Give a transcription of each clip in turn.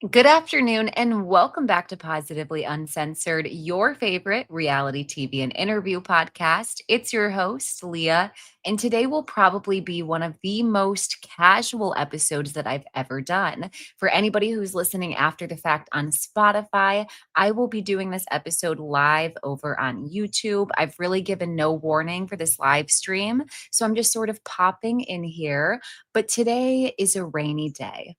Good afternoon, and welcome back to Positively Uncensored, your favorite reality TV and interview podcast. It's your host, Leah, and today will probably be one of the most casual episodes that I've ever done. For anybody who's listening after the fact on Spotify, I will be doing this episode live over on YouTube. I've really given no warning for this live stream, so I'm just sort of popping in here. But today is a rainy day.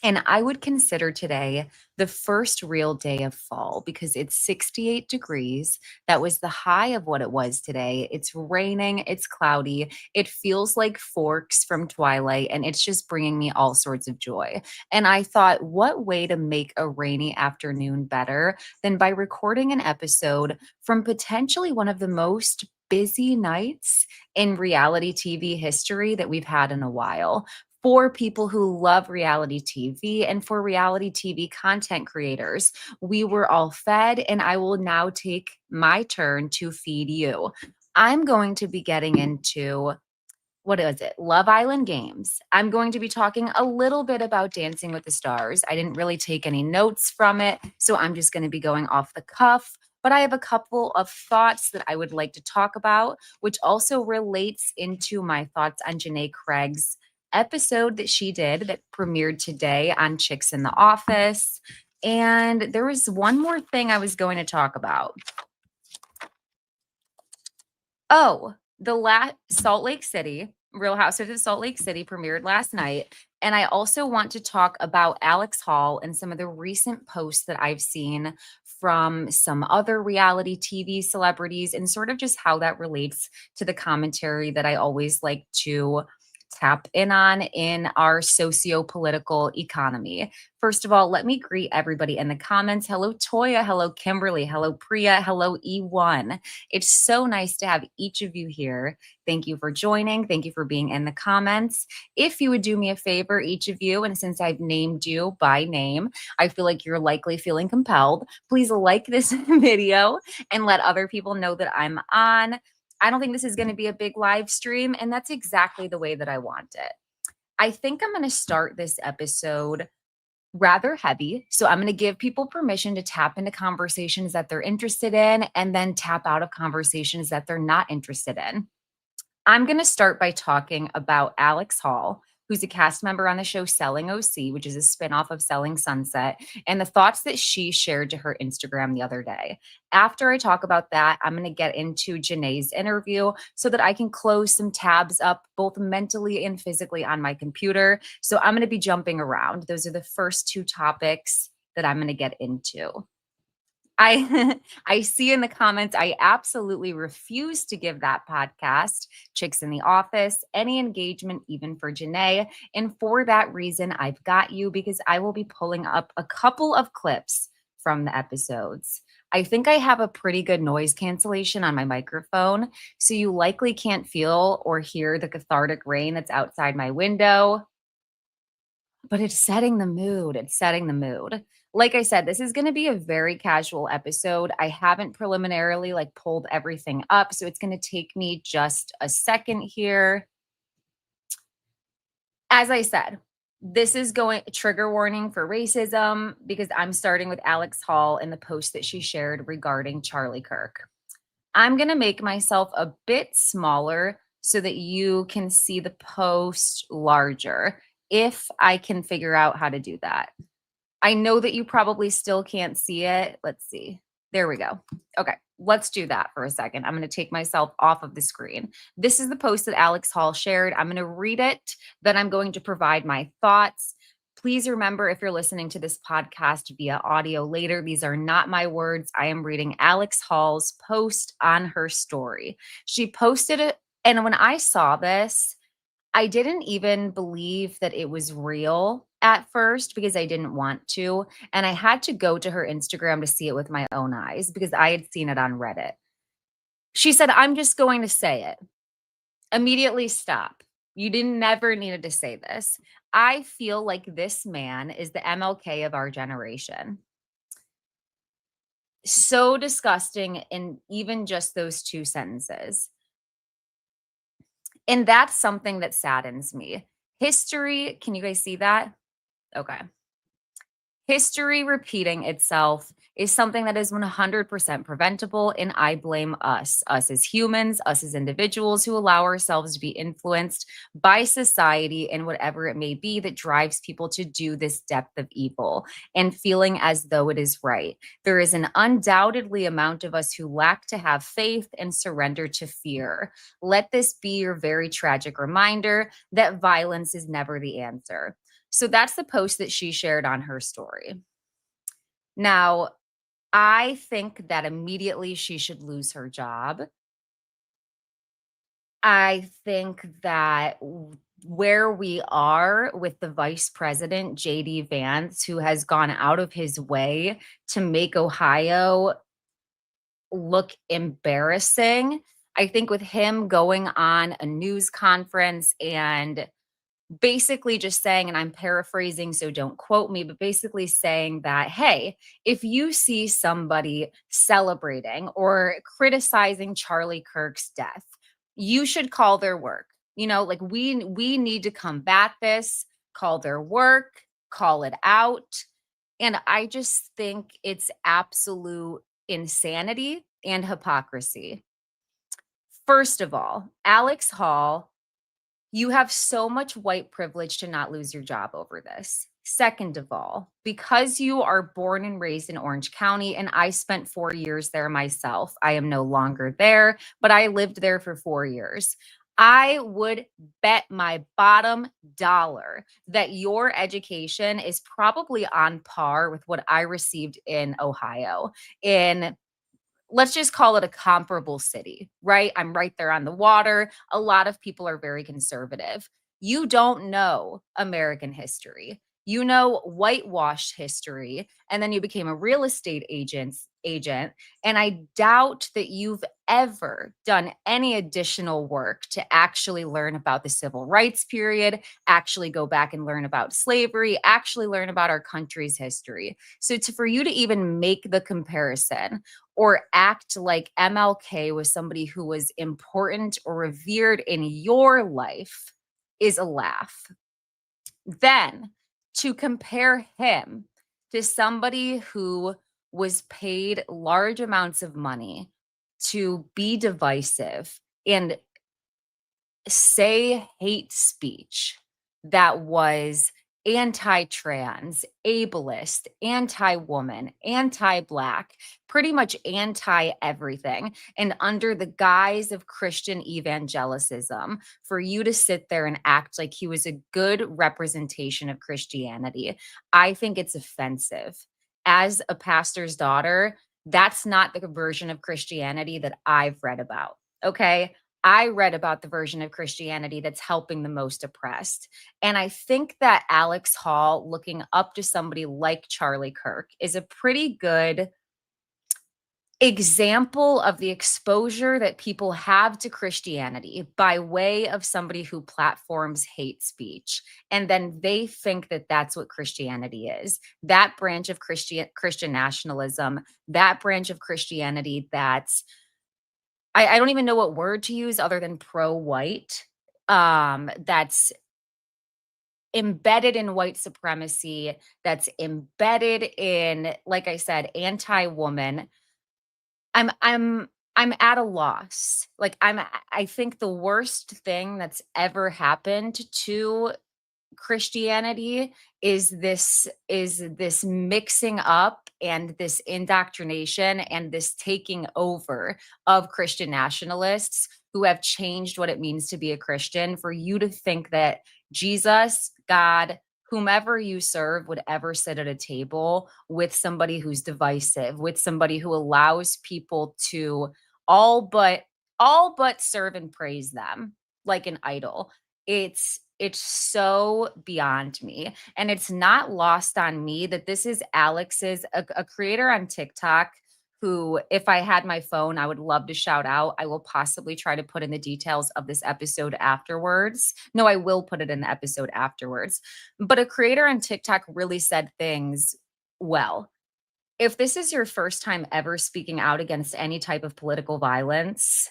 And I would consider today the first real day of fall because it's 68 degrees. That was the high of what it was today. It's raining, it's cloudy. It feels like Forks from Twilight, and it's just bringing me all sorts of joy. And I thought, what way to make a rainy afternoon better than by recording an episode from potentially one of the most busy nights in reality TV history that we've had in a while for people who love reality TV and for reality TV content creators. We were all fed, and I will now take my turn to feed you. I'm going to be getting into what is it? Love Island games. I'm going to be talking a little bit about Dancing with the Stars. I didn't really take any notes from it, so I'm just going to be going off the cuff. But I have a couple of thoughts that I would like to talk about, which also relates into my thoughts on Janae Craig's episode that she did that premiered today on Chicks in the Office. And there was one more thing I was going to talk about. Oh, the last Salt Lake City, Real Housewives of Salt Lake City premiered last night. And I also want to talk about Alex Hall and some of the recent posts that I've seen from some other reality TV celebrities and sort of just how that relates to the commentary that I always like to tap in on in our socio-political economy. First of all, let me greet everybody in the comments. Hello, Toya. Hello, Kimberly. Hello, Priya. Hello, E1. It's so nice to have each of you here. Thank you for joining. Thank you for being in the comments. If you would do me a favor, each of you, and since I've named you by name, I feel like you're likely feeling compelled. Please like this video and let other people know that I'm on. I don't think this is going to be a big live stream, and that's exactly the way that I want it. I think I'm going to start this episode rather heavy. So I'm going to give people permission to tap into conversations that they're interested in and then tap out of conversations that they're not interested in. I'm going to start by talking about Alex Hall, who's a cast member on the show Selling OC, which is a spinoff of Selling Sunset, and the thoughts that she shared to her Instagram the other day. After I talk about that, I'm going to get into Janae's interview so that I can close some tabs up both mentally and physically on my computer. So I'm going to be jumping around. Those are the first two topics that I'm going to get into. I see in the comments, I absolutely refuse to give that podcast, Chicks in the Office, any engagement, even for Janae. And for that reason, I've got you because I will be pulling up a couple of clips from the episodes. I think I have a pretty good noise cancellation on my microphone, so you likely can't feel or hear the cathartic rain that's outside my window, but it's setting the mood. It's setting the mood. Like I said, this is going to be a very casual episode. I haven't preliminarily pulled everything up, so it's going to take me just a second here. As I said, this is going trigger warning for racism because I'm starting with Alex Hall and the post that she shared regarding Charlie Kirk. I'm going to make myself a bit smaller so that you can see the post larger if I can figure out how to do that. I know that you probably still can't see it. Let's see. There we go. Okay, let's do that for a second. I'm going to take myself off of the screen. This is the post that Alex Hall shared. I'm going to read it, then I'm going to provide my thoughts. Please remember, if you're listening to this podcast via audio later, these are not my words. I am reading Alex Hall's post on her story. She posted it, and when I saw this, I didn't even believe that it was real at first because I didn't want to. And I had to go to her Instagram to see it with my own eyes because I had seen it on Reddit. She said, "I'm just going to say it. Immediately stop. You didn't never needed to say this. I feel like this man is the MLK of our generation." So disgusting in even just those two sentences. And that's something that saddens me. History, can you guys see that? Okay. History repeating itself is something that is 100% preventable, and I blame us as humans, us as individuals who allow ourselves to be influenced by society and whatever it may be that drives people to do this depth of evil and feeling as though it is right. There is an undoubtedly amount of us who lack to have faith and surrender to fear. Let this be your very tragic reminder that violence is never the answer. So that's the post that she shared on her story. Now, I think that immediately she should lose her job. I think that where we are with the vice president, JD Vance, who has gone out of his way to make Ohio look embarrassing. I think with him going on a news conference and basically just saying, and I'm paraphrasing, so don't quote me, but basically saying that, hey, if you see somebody celebrating or criticizing Charlie Kirk's death, you should call their work. You know, like we need to combat this, call their work, call it out. And I just think it's absolute insanity and hypocrisy. First of all, Alex Hall, you have so much white privilege to not lose your job over this. Second of all, because you are born and raised in Orange County, and I spent 4 years there myself. I am no longer there, but I lived there for 4 years. I would bet my bottom dollar that your education is probably on par with what I received in Ohio. In let's just call it a comparable city, right? I'm right there on the water. A lot of people are very conservative. You don't know American history. You know whitewashed history, and then you became a real estate agent. And I doubt that you've ever done any additional work to actually learn about the civil rights period, actually go back and learn about slavery, actually learn about our country's history. So for you to even make the comparison or act like MLK was somebody who was important or revered in your life is a laugh. Then to compare him to somebody who was paid large amounts of money to be divisive and say hate speech that was anti-trans, ableist, anti-woman, anti-black, pretty much anti-everything, and under the guise of Christian evangelicism, for you to sit there and act like he was a good representation of Christianity, I think it's offensive. As a pastor's daughter, that's not the version of Christianity that I've read about. Okay. I read about the version of Christianity that's helping the most oppressed. And I think that Alex Hall looking up to somebody like Charlie Kirk is a pretty good example of the exposure that people have to Christianity by way of somebody who platforms hate speech. And then they think that that's what Christianity is. That branch of Christian nationalism, that branch of Christianity that's I don't even know what word to use other than pro-white, that's embedded in white supremacy, that's embedded in, like I said, anti-woman. I'm at a loss. Like, I think the worst thing that's ever happened to Christianity is this mixing up and this indoctrination and this taking over of Christian nationalists who have changed what it means to be a Christian, for you to think that Jesus, God, whomever you serve would ever sit at a table with somebody who's divisive, with somebody who allows people to all but all but serve and praise them like an idol. It's so beyond me. And it's not lost on me that this is Alex's, a creator on TikTok who, if I had my phone, I would love to shout out. I will possibly try to put in the details of this episode afterwards. No, I will put it in the episode afterwards. But a creator on TikTok really said things well. If this is your first time ever speaking out against any type of political violence,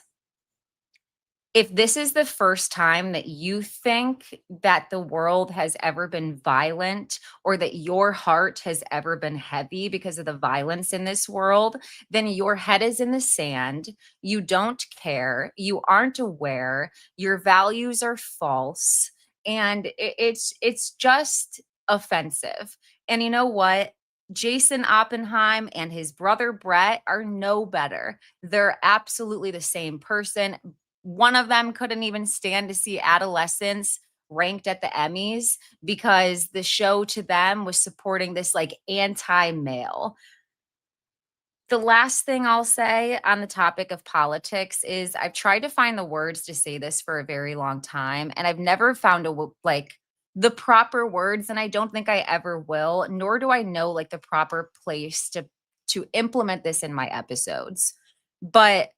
If this is the first time that you think that the world has ever been violent or that your heart has ever been heavy because of the violence in this world, then your head is in the sand. You don't care. You aren't aware. Your values are false. And it's just offensive. And you know what? Jason Oppenheim and his brother Brett are no better. They're absolutely the same person. One of them couldn't even stand to see adolescents ranked at the Emmys because the show to them was supporting this like anti-male. The last thing I'll say on the topic of politics is I've tried to find the words to say this for a very long time, and I've never found like the proper words, and I don't think I ever will, nor do I know like the proper place to implement this in my episodes. But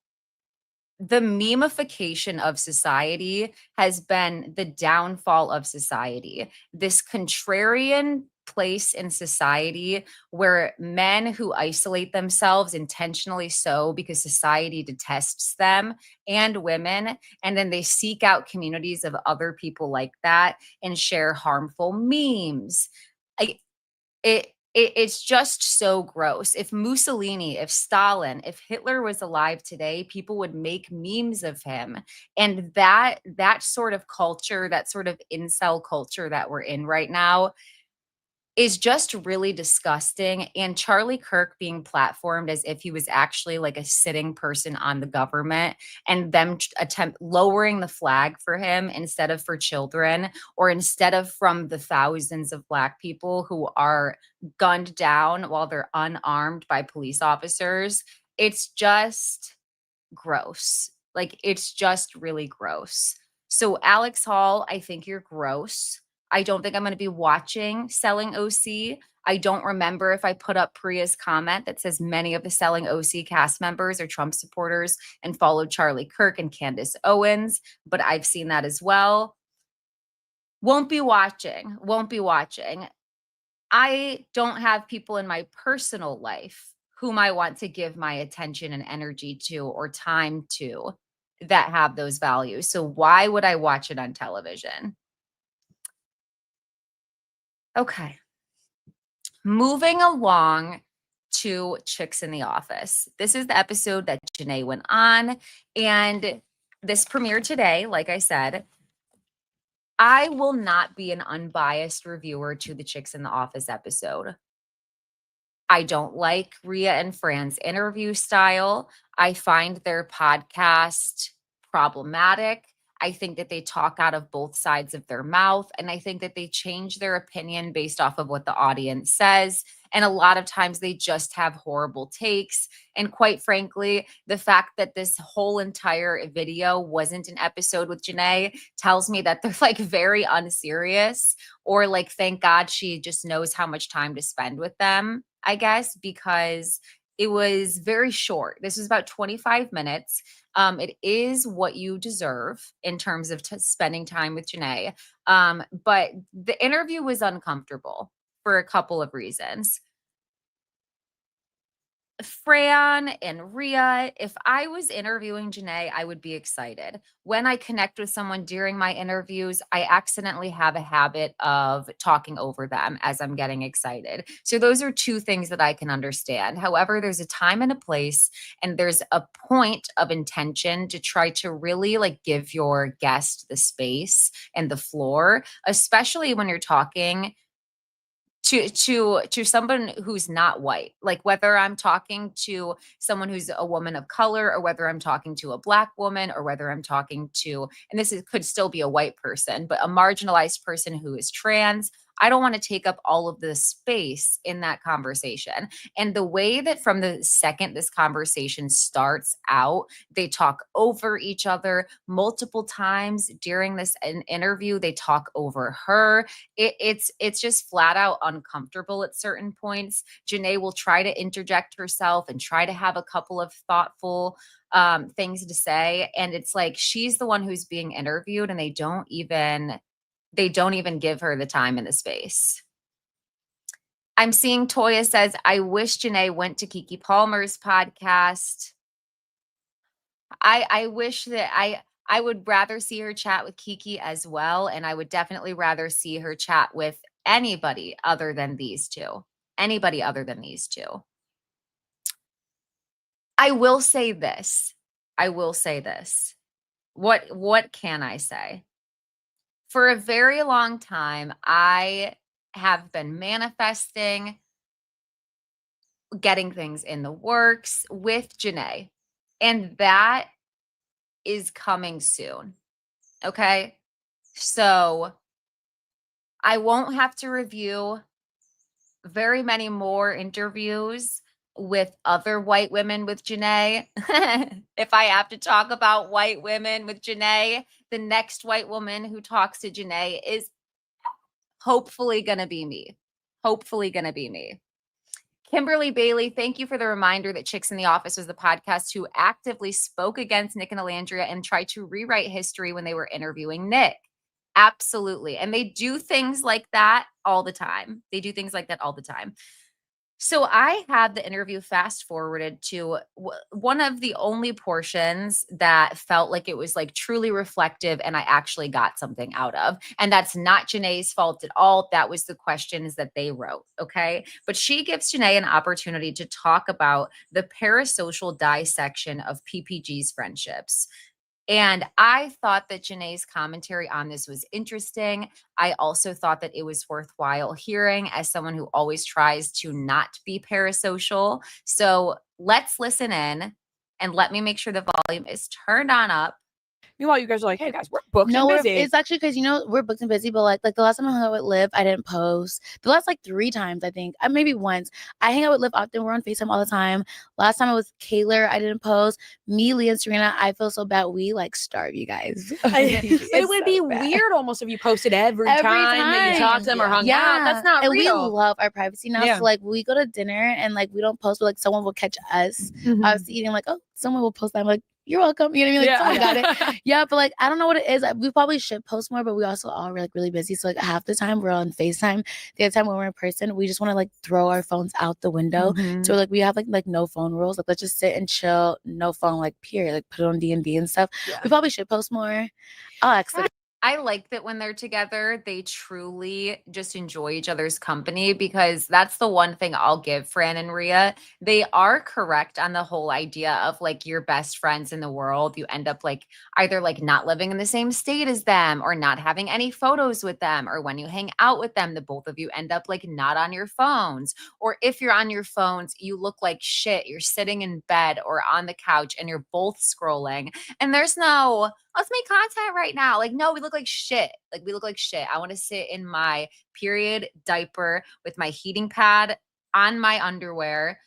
the memification of society has been the downfall of society. This contrarian place in society where men who isolate themselves intentionally so because society detests them and women, and then they seek out communities of other people like that and share harmful memes. I, it's just so gross. If Mussolini, if Stalin, if Hitler was alive today, people would make memes of him. And that sort of culture, that sort of incel culture that we're in right now is just really disgusting. And Charlie Kirk being platformed as if he was actually like a sitting person on the government, and them attempt lowering the flag for him instead of for children, or instead of from the thousands of Black people who are gunned down while they're unarmed by police officers. It's just gross. Like, it's just really gross. So, Alex Hall, I think you're gross. I don't think I'm going to be watching Selling OC. I don't remember if I put up Priya's comment that says many of the Selling OC cast members are Trump supporters and followed Charlie Kirk and Candace Owens, but I've seen that as well. Won't be watching. Won't be watching. I don't have people in my personal life whom I want to give my attention and energy to or time to that have those values. So why would I watch it on television? Okay. Moving along to Chicks in the Office. This is the episode that Janae went on, and this premiered today, like I said. I will not be an unbiased reviewer to the Chicks in the Office episode. I don't like Rhea and Fran's interview style. I find their podcast problematic. I think that they talk out of both sides of their mouth. And I think that they change their opinion based off of what the audience says. And a lot of times they just have horrible takes. And quite frankly, the fact that this whole entire video wasn't an episode with Janae tells me that they're like very unserious, or like, thank God she just knows how much time to spend with them, I guess, because it was very short. This was about 25 minutes. It is what you deserve in terms of spending time with Janae. But the interview was uncomfortable for a couple of reasons. Fran and Rhea, if I was interviewing Janae, I would be excited. When I connect with someone during my interviews, I accidentally have a habit of talking over them as I'm getting excited. So those are two things that I can understand. However, there's a time and a place, and there's a point of intention to try to really like give your guest the space and the floor, especially when you're talking to someone who's not white. Like, whether I'm talking to someone who's a woman of color, or whether I'm talking to a Black woman, or whether I'm talking to, and could still be a white person, but a marginalized person who is trans, I don't want to take up all of the space in that conversation. And the way that from the second this conversation starts out, they talk over each other multiple times during this interview. They talk over her. It's just flat out uncomfortable at certain points. Janae will try to interject herself and try to have a couple of thoughtful things to say, and it's like she's the one who's being interviewed, and they don't even give her the time and the space. I'm seeing Toya says, I wish Janae went to Kiki Palmer's podcast. I wish that I would rather see her chat with Kiki as well. And I would definitely rather see her chat with anybody other than these two. Anybody other than these two. I will say this. What can I say? For a very long time, I have been manifesting getting things in the works with Janae. And that is coming soon. Okay. So I won't have to review very many more interviews with other white women with Janae. If I have to talk about white women with Janae, the next white woman who talks to Janae is hopefully going to be me. Kimberly Bailey, thank you for the reminder that Chicks in the Office was the podcast who actively spoke against Nick and Alandria and tried to rewrite history when they were interviewing Nick. Absolutely. And they do things like that all the time. So I had the interview fast forwarded to one of the only portions that felt like it was like truly reflective and I actually got something out of. And that's not Janae's fault at all. That was the questions that they wrote. Okay. But she gives Janae an opportunity to talk about the parasocial dissection of PPG's friendships. And I thought that Janae's commentary on this was interesting. I also thought that it was worthwhile hearing as someone who always tries to not be parasocial. So let's listen in and let me make sure the volume is turned on up. Meanwhile, you guys are like, hey guys, we're booked and busy. It's actually because, we're booked and busy, but like the last time I hung out with Liv, I didn't post. The last like 3 times, I think, maybe once. I hang out with Liv often. We're on FaceTime all the time. Last time I was Kayla, I didn't post. Me, Leah, and Serena, I feel so bad. We like starve you guys. But it would be weird almost if you posted every time that you talked to them or hung out. That's not and real. We love our privacy now. Yeah. So like we go to dinner and like we don't post, but like someone will catch us. I was eating like, oh, someone will post that. I'm like, you're welcome. You know what I mean? Like, someone got it. Yeah, but like, I don't know what it is. We probably should post more, but we also are like really busy. So like half the time we're on FaceTime. The other time when we're in person, we just want to like throw our phones out the window. So like we have like no phone rules. Like let's just sit and chill, no phone, like period. Like put it on D&D and stuff. Yeah. We probably should post more. I'll actually. I like that when they're together, they truly just enjoy each other's company, because that's the one thing I'll give Fran and Rhea. They are correct on the whole idea of like your best friends in the world. You end up like either like not living in the same state as them or not having any photos with them. Or when you hang out with them, the both of you end up like not on your phones. Or if you're on your phones, you look like shit. You're sitting in bed or on the couch and you're both scrolling. And there's no, let's make content right now. Like, no, we look like shit. Like, we look like shit. I want to sit in my period diaper with my heating pad on my underwear.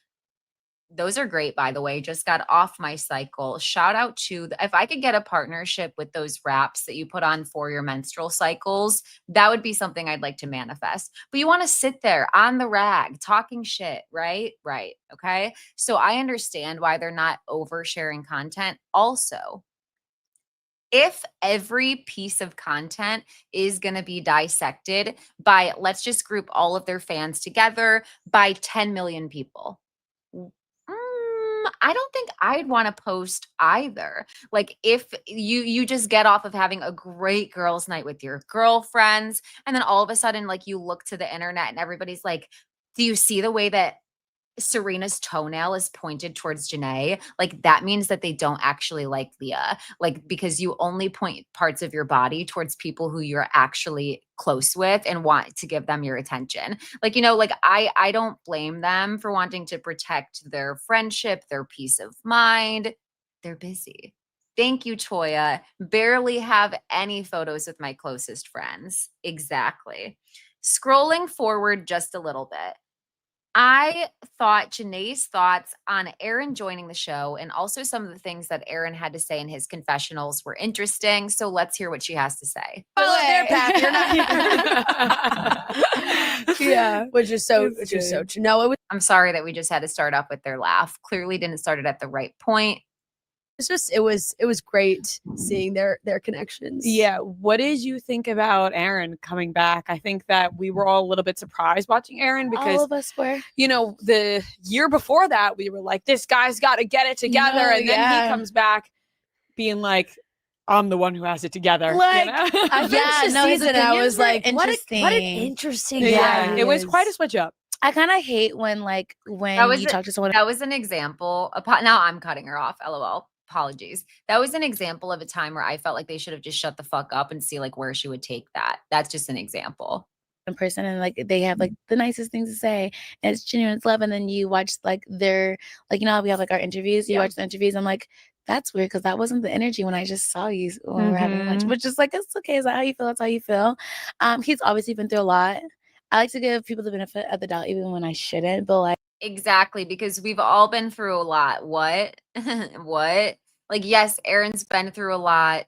Those are great, by the way. Just got off my cycle. Shout out to, if I could get a partnership with those wraps that you put on for your menstrual cycles, that would be something I'd like to manifest. But you want to sit there on the rag talking shit, right? Right. Okay. So I understand why they're not oversharing content. Also, if every piece of content is going to be dissected by, let's just group all of their fans together by 10 million people, I don't think I'd want to post either. Like if you just get off of having a great girls' night with your girlfriends, and then all of a sudden, like you look to the internet and everybody's like, do you see the way that Serena's toenail is pointed towards Janae? Like that means that they don't actually like Leah, like because you only point parts of your body towards people who you're actually close with and want to give them your attention. Like, like I don't blame them for wanting to protect their friendship, their peace of mind. They're busy. Thank you, Toya. Barely have any photos with my closest friends. Exactly. Scrolling forward just a little bit, I thought Janae's thoughts on Aaron joining the show and also some of the things that Aaron had to say in his confessionals were interesting. So let's hear what she has to say. Yeah, which is so true. No, I'm sorry that we just had to start off with their laugh. Clearly didn't start it at the right point. It's just it was great seeing their connections. Yeah. What did you think about Aaron coming back? I think that we were all a little bit surprised watching Aaron because all of us were. The year before that we were like, this guy's got to get it together, and then he comes back being like, I'm the one who has it together. Like, you know? I finished the his season. I opinions was were like, what an interesting. interesting yeah, guy. it was quite a switch up. I kind of hate when you talk to someone. That was an example. Now I'm cutting her off. LOL. Apologies. That was an example of a time where I felt like they should have just shut the fuck up and see like where she would take that. That's just an example. In person and like they have like the nicest things to say and it's genuine, it's love, and then you watch like their like how we have like our interviews, you watch the interviews, I'm like, that's weird because that wasn't the energy when I just saw you when we were having lunch. But just like, it's okay, is that how you feel? That's how you feel. He's obviously been through a lot. I like to give people the benefit of the doubt even when I shouldn't, but like Exactly, because we've all been through a lot. What? What? Like, yes, Aaron's been through a lot.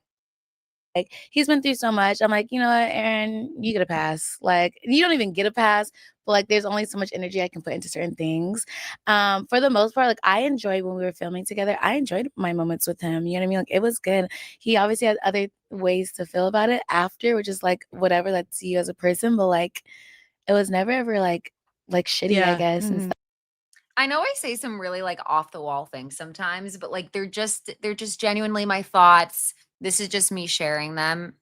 Like, he's been through so much. I'm like, you know what, Aaron, you get a pass. Like, you don't even get a pass, but like, there's only so much energy I can put into certain things. For the most part, like, I enjoyed when we were filming together. I enjoyed my moments with him. You know what I mean? Like, it was good. He obviously had other ways to feel about it after, which is like whatever, that's you as a person. But like, it was never ever like shitty, I guess. And stuff. I know I say some really like off the wall things sometimes, but like they're just genuinely my thoughts. This is just me sharing them.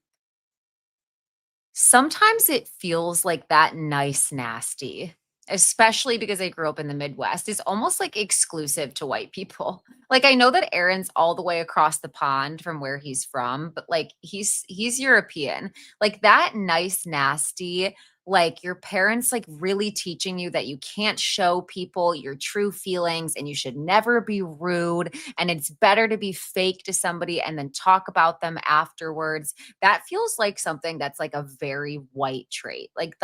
Sometimes it feels like that nice nasty, especially because I grew up in the Midwest, is almost like exclusive to white people. Like I know that Aaron's all the way across the pond from where he's from, but like he's European. Like that nice nasty, like your parents like really teaching you that you can't show people your true feelings and you should never be rude and it's better to be fake to somebody and then talk about them afterwards. That feels like something that's like a very white trait. Like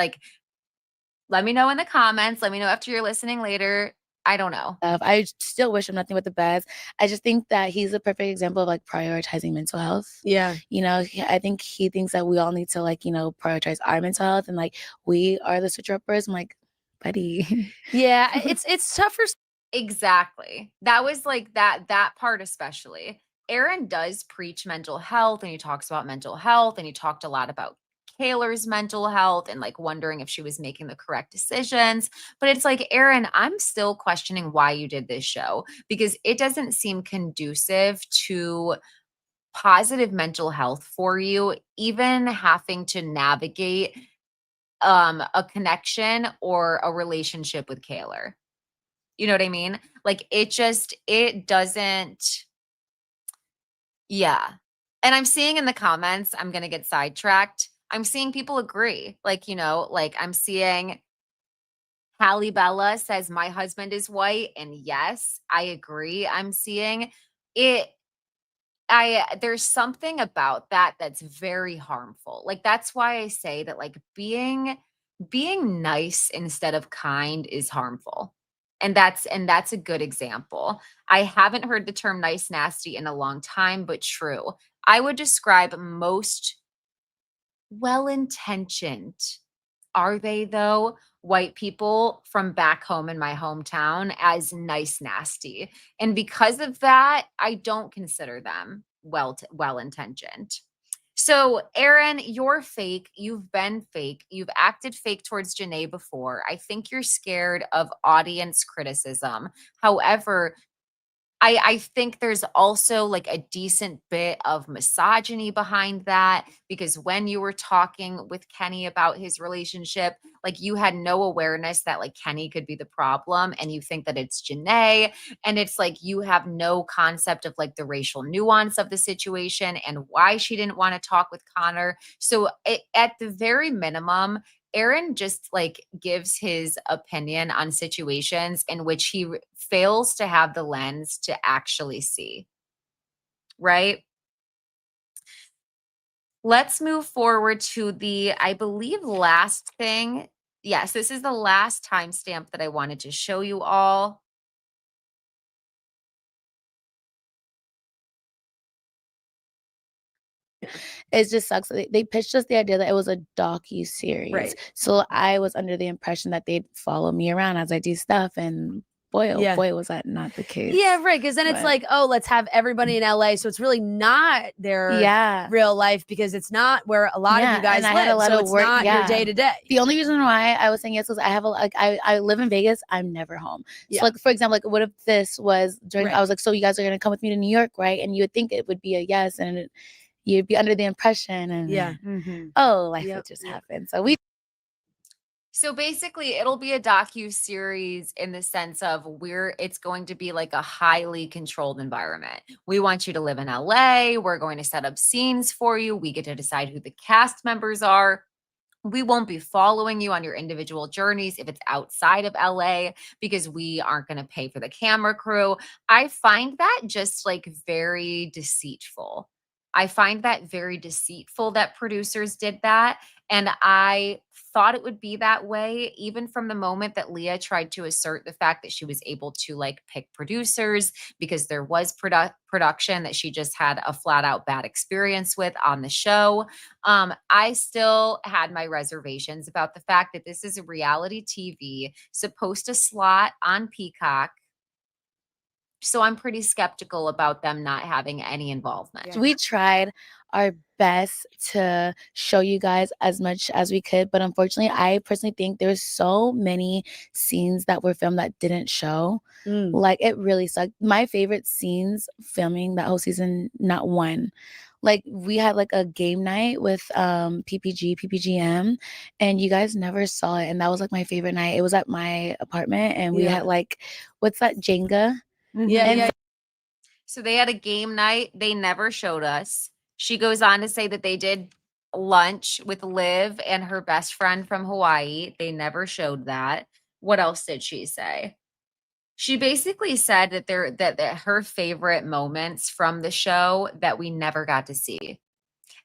let me know in the comments. Let me know after you're listening later. I don't know. I still wish him nothing but the best. I just think that he's a perfect example of like prioritizing mental health. Yeah. You know, I think he thinks that we all need to like, prioritize our mental health and like we are the switch uppers. I'm like, buddy. Yeah. It's tougher. Exactly. That was like that part especially. Aaron does preach mental health and he talks about mental health and he talked a lot about Kayla's mental health and like wondering if she was making the correct decisions. But it's like, Aaron, I'm still questioning why you did this show because it doesn't seem conducive to positive mental health for you, even having to navigate a connection or a relationship with Kayla. You know what I mean? Like it doesn't. Yeah. And I'm seeing in the comments, I'm going to get sidetracked. I'm seeing people agree. Like, like I'm seeing Hallie Bella says, my husband is white. And yes, I agree. I'm seeing it. There's something about that that's very harmful. Like, that's why I say that like being nice instead of kind is harmful. And that's a good example. I haven't heard the term nice nasty in a long time, but true. I would describe most well-intentioned, are they though, white people from back home in my hometown as nice nasty. And because of that, I don't consider them well-intentioned. So, Aaron, you're fake. You've been fake. You've acted fake towards Janae before. I think you're scared of audience criticism. However, I think there's also like a decent bit of misogyny behind that because when you were talking with Kenny about his relationship, like you had no awareness that like Kenny could be the problem and you think that it's Janae. And it's like you have no concept of like the racial nuance of the situation and why she didn't want to talk with Connor. So at the very minimum, Aaron just like gives his opinion on situations in which he fails to have the lens to actually see. Right? Let's move forward to the, I believe, last thing. Yes, this is the last timestamp that I wanted to show you all. It just sucks. They pitched us the idea that it was a docu-series. Right. So I was under the impression that they'd follow me around as I do stuff. And boy, oh boy, was that not the case. Yeah, right. Because then it's like, oh, let's have everybody in LA. So it's really not their real life because it's not where a lot of you guys live. So it's not your day to day. The only reason why I was saying yes was I have I live in Vegas. I'm never home. So like, for example, like what if this was during, I was like, so you guys are going to come with me to New York, right? And you would think it would be a yes. And you'd be under the impression and life would just happen. So basically, it'll be a docu-series in the sense of it's going to be like a highly controlled environment. We want you to live in LA. We're going to set up scenes for you. We get to decide who the cast members are. We won't be following you on your individual journeys if it's outside of LA because we aren't going to pay for the camera crew. I find that just like very deceitful. I find that very deceitful that producers did that. And I thought it would be that way even from the moment that Leah tried to assert the fact that she was able to like pick producers because there was production that she just had a flat out bad experience with on the show. I still had my reservations about the fact that this is a reality TV supposed to slot on Peacock. So I'm pretty skeptical about them not having any involvement. We tried our best to show you guys as much as we could, but unfortunately, I personally think there's so many scenes that were filmed that didn't show. Like, it really sucked. My favorite scenes filming that whole season, not one. Like, we had like a game night with PPGM, and you guys never saw it. And that was like my favorite night. It was at my apartment, and we had like, what's that, Jenga? So they had a game night. They never showed us. She goes on to say that they did lunch with Liv and her best friend from Hawaii. They never showed that. What else did she say? She basically said that that her favorite moments from the show that we never got to see.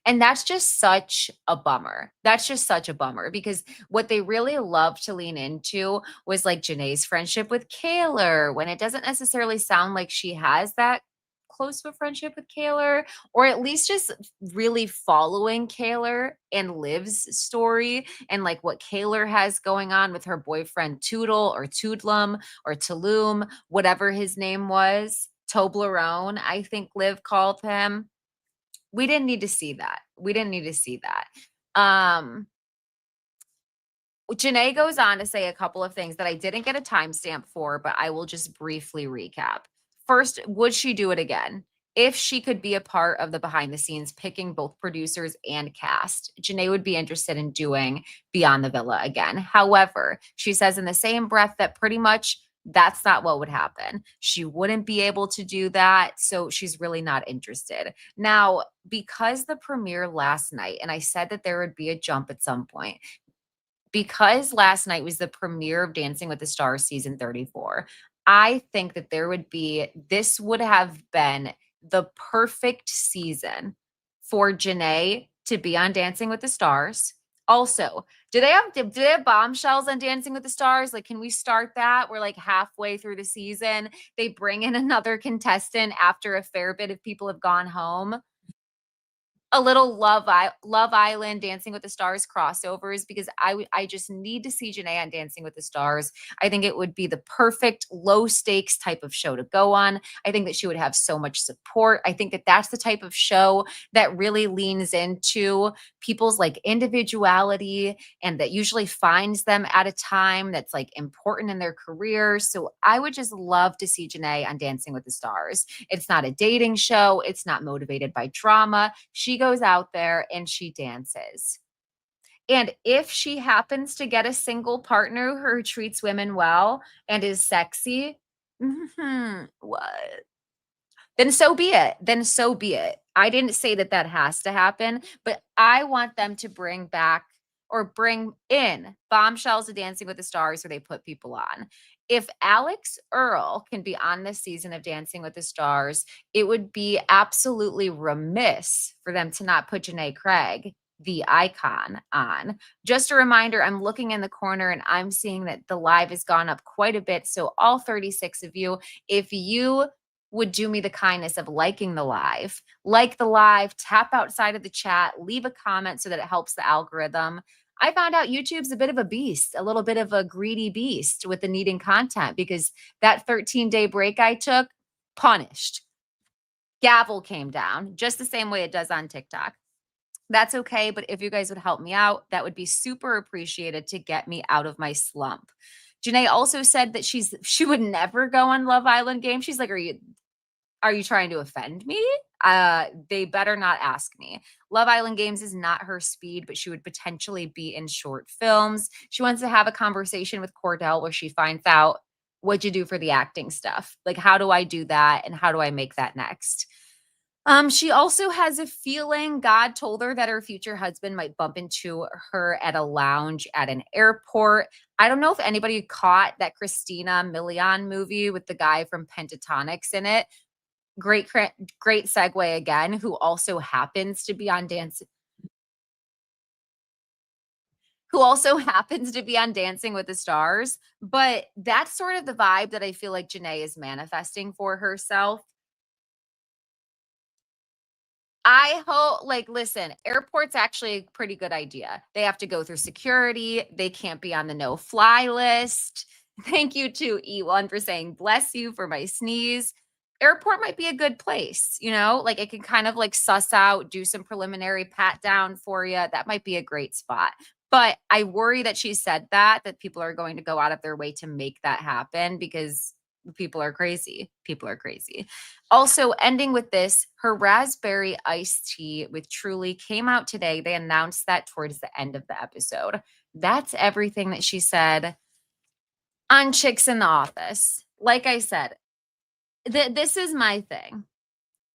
And that's just such a bummer. That's just such a bummer because what they really loved to lean into was like Janae's friendship with Kaylor, when it doesn't necessarily sound like she has that close of a friendship with Kaylor, or at least just really following Kaylor and Liv's story and like what Kaylor has going on with her boyfriend Toodle or Toodlum or Tulum, whatever his name was, Toblerone, I think Liv called him. We didn't need to see that. Janae goes on to say a couple of things that I didn't get a timestamp for, but I will just briefly recap. First, would she do it again? If she could be a part of the behind the scenes, picking both producers and cast, Janae would be interested in doing Beyond the Villa again. However, she says in the same breath that pretty much that's not what would happen. She wouldn't be able to do that. So she's really not interested. Now, because the premiere last night, and I said that there would be a jump at some point, because last night was the premiere of Dancing with the Stars season 34, I think that this would have been the perfect season for Janae to be on Dancing with the Stars. Also, do they have bombshells on Dancing with the Stars? Like, can we start that? We're like halfway through the season. They bring in another contestant after a fair bit of people have gone home. A little Love Island, Dancing with the Stars crossovers, because I just need to see Janae on Dancing with the Stars. I think it would be the perfect low stakes type of show to go on. I think that she would have so much support. I think that that's the type of show that really leans into people's like individuality and that usually finds them at a time that's like important in their career. So I would just love to see Janae on Dancing with the Stars. It's not a dating show. It's not motivated by drama. She goes out there and she dances. And if she happens to get a single partner who treats women well and is sexy, what? Then so be it. I didn't say that has to happen, but I want them to bring in Bombshells of Dancing with the Stars where they put people on. If Alex Earl can be on this season of Dancing with the Stars, it would be absolutely remiss for them to not put Janae Craig, the icon, on. Just a reminder, I'm looking in the corner and I'm seeing that the live has gone up quite a bit. So all 36 of you, if you would do me the kindness of liking the live, tap outside of the chat, leave a comment so that it helps the algorithm. I found out YouTube's a bit of a beast, a little bit of a greedy beast with the needing content, because that 13-day break I took, punished. Gavel came down just the same way it does on TikTok. That's okay, but if you guys would help me out, that would be super appreciated to get me out of my slump. Janae also said that she would never go on Love Island game. She's like, are you trying to offend me? They better not ask me. Love Island Games is not her speed, but she would potentially be in short films. She wants to have a conversation with Cordell where she finds out, what'd you do for the acting stuff? Like, how do I do that? And how do I make that next? She also has a feeling God told her that her future husband might bump into her at a lounge at an airport. I don't know if anybody caught that Christina Milian movie with the guy from Pentatonics in it. Great segue again, who also happens to be on Dancing with the Stars. But that's sort of the vibe that I feel like Janae is manifesting for herself. I hope, like, listen, airport's actually a pretty good idea. They have to go through security. They can't be on the no-fly list. Thank you to E1 for saying, bless you for my sneeze. Airport might be a good place, you know? Like, it can kind of, like, suss out, do some preliminary pat down for you. That might be a great spot. But I worry that she said that people are going to go out of their way to make that happen because people are crazy. People are crazy. Also, ending with this, her raspberry iced tea with Truly came out today. They announced that towards the end of the episode. That's everything that she said on Chicks in the Office. Like I said, this is my thing.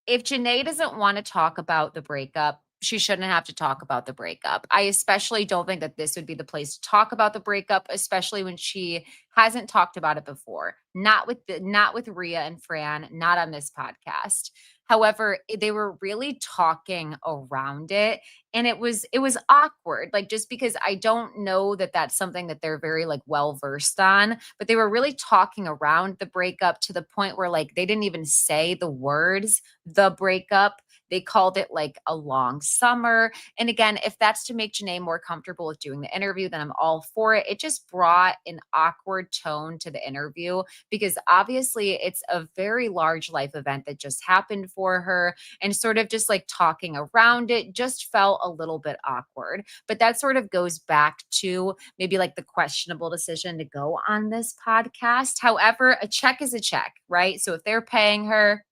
If Janae doesn't want to talk about the breakup, she shouldn't have to talk about the breakup. I especially don't think that this would be the place to talk about the breakup, especially when she hasn't talked about it before. Not with Rhea and Fran, not on this podcast. However, they were really talking around it, and it was awkward. Like, just because I don't know that that's something that they're very like well versed on, but they were really talking around the breakup to the point where like they didn't even say the words the breakup. They called it like a long summer. And again, if that's to make Janae more comfortable with doing the interview, then I'm all for it. It just brought an awkward tone to the interview because obviously it's a very large life event that just happened for her, and sort of just like talking around it just felt a little bit awkward. But that sort of goes back to maybe like the questionable decision to go on this podcast. However, a check is a check, right? So if they're paying her,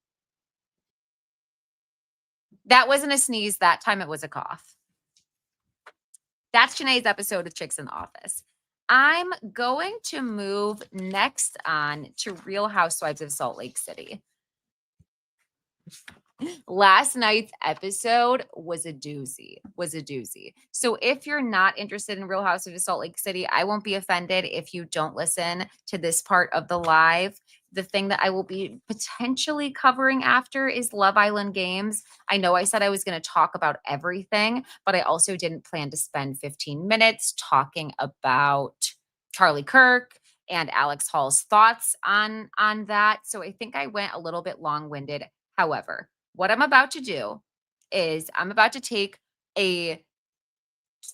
that wasn't a sneeze. That time it was a cough. That's Janae's episode of Chicks in the Office. I'm going to move next on to Real Housewives of Salt Lake City. Last night's episode was a doozy. So if you're not interested in Real Housewives of Salt Lake City, I won't be offended if you don't listen to this part of the live. The thing that I will be potentially covering after is Love Island Games. I know I said I was going to talk about everything, but I also didn't plan to spend 15 minutes talking about Charlie Kirk and Alex Hall's thoughts on that. So I think I went a little bit long-winded. However, what I'm about to do is I'm about to take a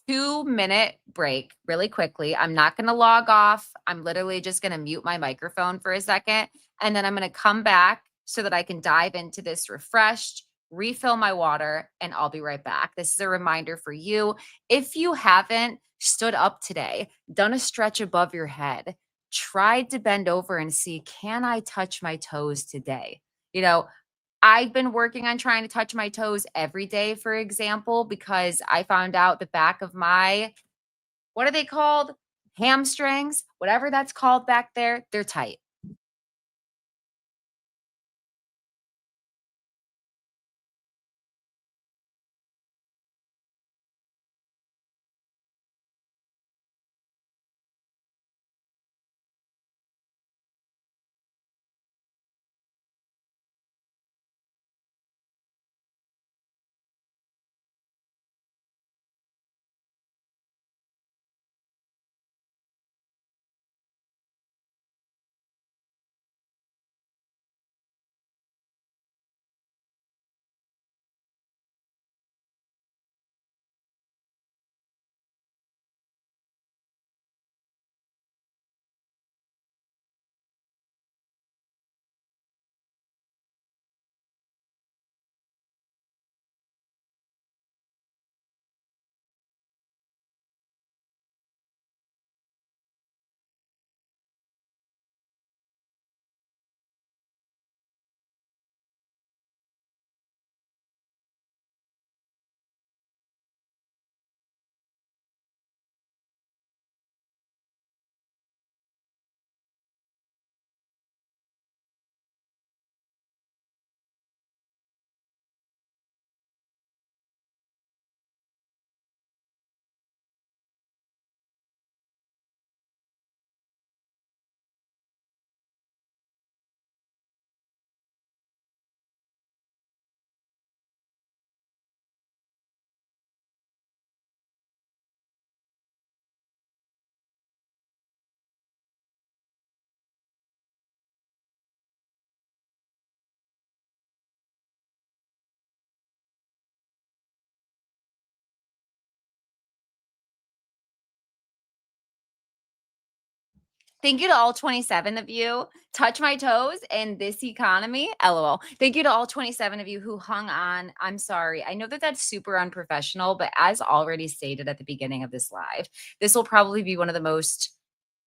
2-minute break really quickly. I'm not going to log off. I'm literally just going to mute my microphone for a second. And then I'm going to come back so that I can dive into this refreshed, refill my water, and I'll be right back. This is a reminder for you. If you haven't stood up today, done a stretch above your head, tried to bend over and see, can I touch my toes today? You know, I've been working on trying to touch my toes every day, for example, because I found out the back of my, what are they called? Hamstrings, whatever that's called back there, they're tight. Thank you to all 27 of you. Touch my toes in this economy. LOL. Thank you to all 27 of you who hung on. I'm sorry. I know that that's super unprofessional, but as already stated at the beginning of this live, this will probably be one of the most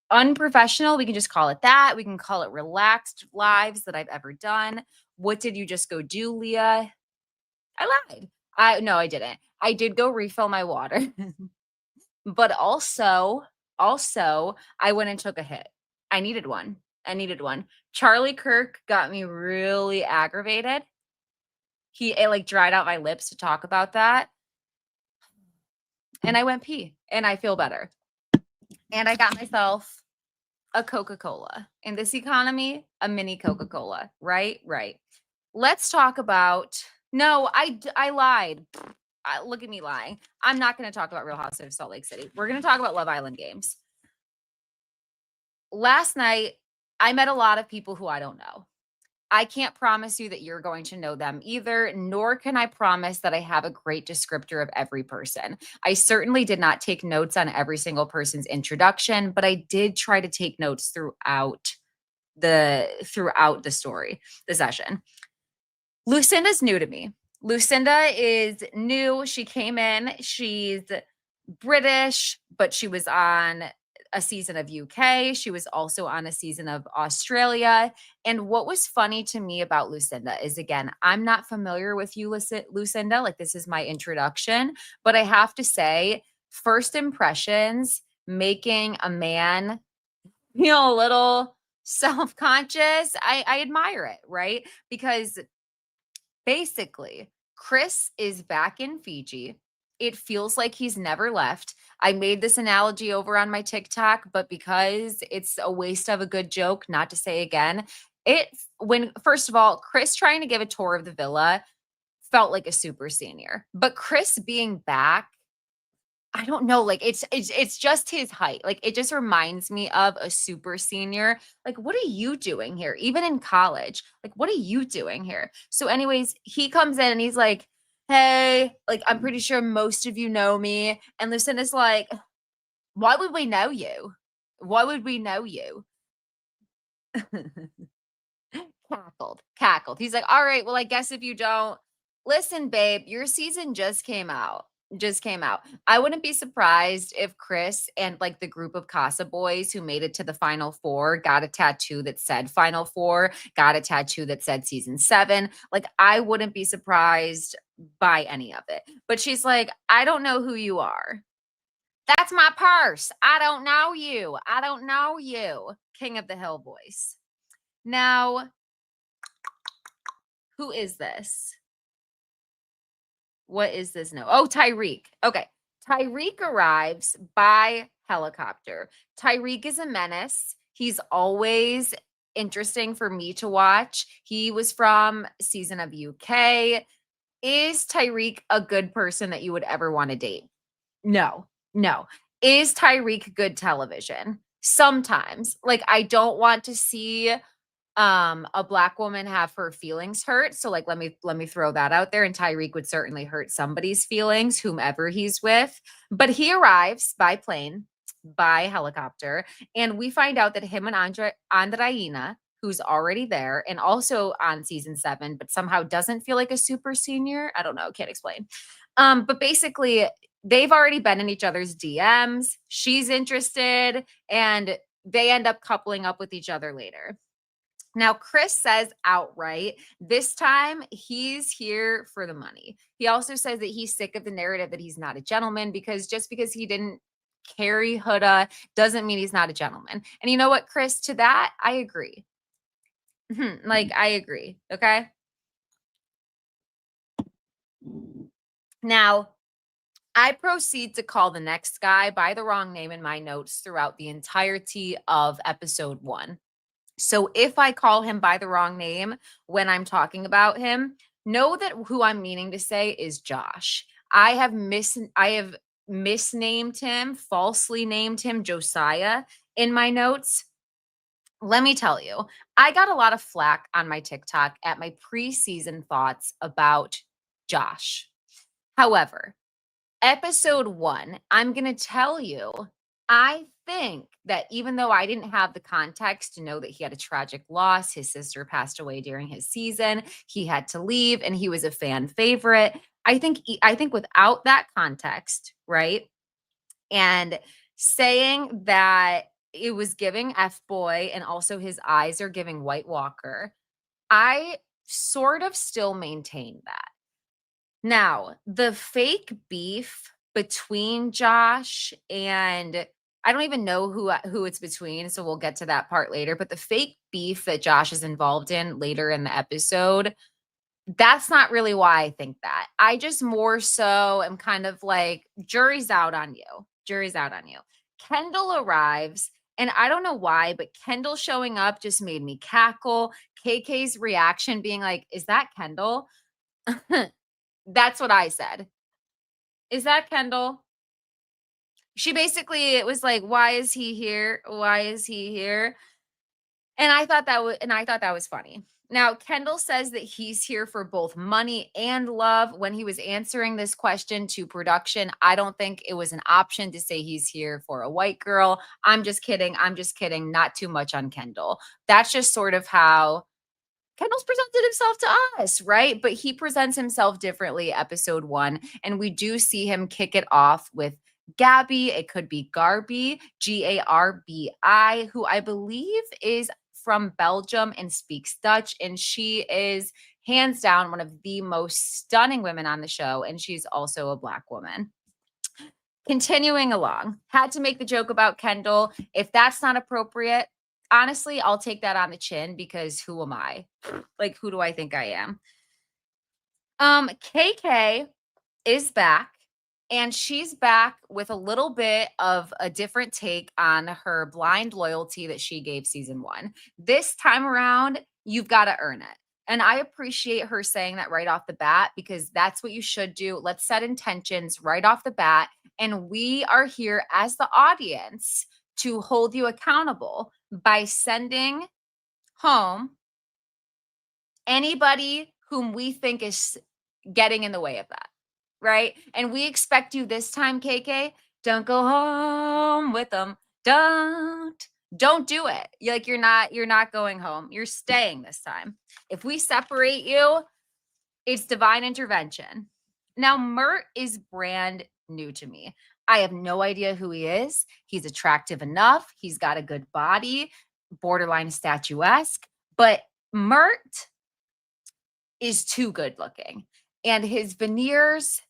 unprofessional. We can just call it that. We can call it relaxed lives that I've ever done. What did you just go do, Leah? I lied. No, I didn't. I did go refill my water. But also, I went and took a hit. I needed one. Charlie Kirk got me really aggravated. It like dried out my lips to talk about that. And I went pee and I feel better. And I got myself a Coca-Cola. In this economy, a mini Coca-Cola, right? Right. Let's talk about, no, I lied. Look at me lying. I'm not going to talk about Real Housewives of Salt Lake City. We're going to talk about Love Island games. Last night, I met a lot of people who I don't know. I can't promise you that you're going to know them either, nor can I promise that I have a great descriptor of every person. I certainly did not take notes on every single person's introduction, but I did try to take notes throughout the story, the session. Lucinda's new to me. Lucinda is new. She came in. She's British, but she was on a season of UK. She was also on a season of Australia. And what was funny to me about Lucinda is, again, I'm not familiar with you, Lucinda. Like, this is my introduction. But I have to say, first impressions, making a man feel a little self-conscious, I admire it, right? Because basically, Chris is back in Fiji. It feels like he's never left. I made this analogy over on my TikTok, but because it's a waste of a good joke, not to say again, first of all, Chris trying to give a tour of the villa felt like a super senior. But Chris being back, I don't know, like it's just his height. Like, it just reminds me of a super senior. Like, what are you doing here? Even in college, like, what are you doing here? So anyways, he comes in and he's like, hey, like, I'm pretty sure most of you know me. And Lucinda's like, why would we know you? Why would we know you? Cackled. He's like, all right, well, I guess if you don't, listen, babe, your season just came out. I wouldn't be surprised if Chris and like the group of Casa boys who made it to the Final Four got a tattoo that said Final Four, got a tattoo that said season 7. Like, I wouldn't be surprised by any of it. But she's like, I don't know who you are. That's my purse. I don't know you. King of the Hill voice. Now, who is this? What is this? No. Oh, Tyreek. Okay. Tyreek arrives by helicopter. Tyreek is a menace. He's always interesting for me to watch. He was from season of UK. Is Tyreek a good person that you would ever want to date? No. Is Tyreek good television? Sometimes. Like, I don't want to see a Black woman have her feelings hurt. So like, let me throw that out there. And Tyreek would certainly hurt somebody's feelings, whomever he's with. But he arrives by plane, by helicopter, and we find out that him and Andreina, who's already there and also on season 7, but somehow doesn't feel like a super senior. I don't know, can't explain. But basically, they've already been in each other's DMs. She's interested, and they end up coupling up with each other later. Now, Chris says outright, this time he's here for the money. He also says that he's sick of the narrative that he's not a gentleman, because just because he didn't carry Huda doesn't mean he's not a gentleman. And you know what, Chris, to that, I agree. Like, I agree. Okay. Now, I proceed to call the next guy by the wrong name in my notes throughout the entirety of episode 1. So if I call him by the wrong name when I'm talking about him, know that who I'm meaning to say is Josh. I have misnamed him, falsely named him Josiah in my notes. Let me tell you, I got a lot of flack on my TikTok at my preseason thoughts about Josh. However, episode 1, I'm going to tell you I think that even though I didn't have the context to know that he had a tragic loss, his sister passed away during his season, he had to leave, and he was a fan favorite. I think without that context, right? And saying that it was giving F-boy and also his eyes are giving White Walker, I sort of still maintain that. Now, the fake beef between Josh and I don't even know who it's between, so we'll get to that part later, but the fake beef that Josh is involved in later in the episode, that's not really why I think that. I just more so am kind of like, jury's out on you. Jury's out on you. Kendall arrives, and I don't know why, but Kendall showing up just made me cackle. KK's reaction being like, is that Kendall? That's what I said. Is that Kendall? She basically, it was like, why is he here? Why is he here? And I thought that was funny. Now, Kendall says that he's here for both money and love. When he was answering this question to production, I don't think it was an option to say he's here for a white girl. I'm just kidding. Not too much on Kendall. That's just sort of how Kendall's presented himself to us, right? But he presents himself differently episode 1. And we do see him kick it off with Gabby. It could be Garby, Garbi, who I believe is from Belgium and speaks Dutch. And she is hands down one of the most stunning women on the show. And she's also a Black woman. Continuing along, had to make the joke about Kendall. If that's not appropriate, honestly, I'll take that on the chin because who am I? Like, who do I think I am? KK is back, and she's back with a little bit of a different take on her blind loyalty that she gave season 1. This time around, you've got to earn it. And I appreciate her saying that right off the bat because that's what you should do. Let's set intentions right off the bat. And we are here as the audience to hold you accountable by sending home anybody whom we think is getting in the way of that, right? And we expect you this time, KK, don't go home with them. Don't do it. You're not going home. You're staying this time. If we separate you, it's divine intervention. Now, Mert is brand new to me. I have no idea who he is. He's attractive enough. He's got a good body, borderline statuesque, but Mert is too good looking. And his veneers